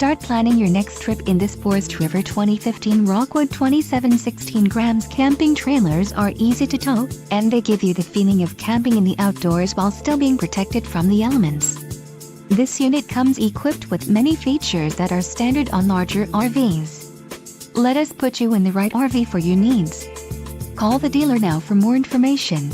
Start planning your next trip in this Forest River 2015 Rockwood 2716G. Camping trailers are easy to tow, and they give you the feeling of camping in the outdoors while still being protected from the elements. This unit comes equipped with many features that are standard on larger RVs. Let us put you in the right RV for your needs. Call the dealer now for more information.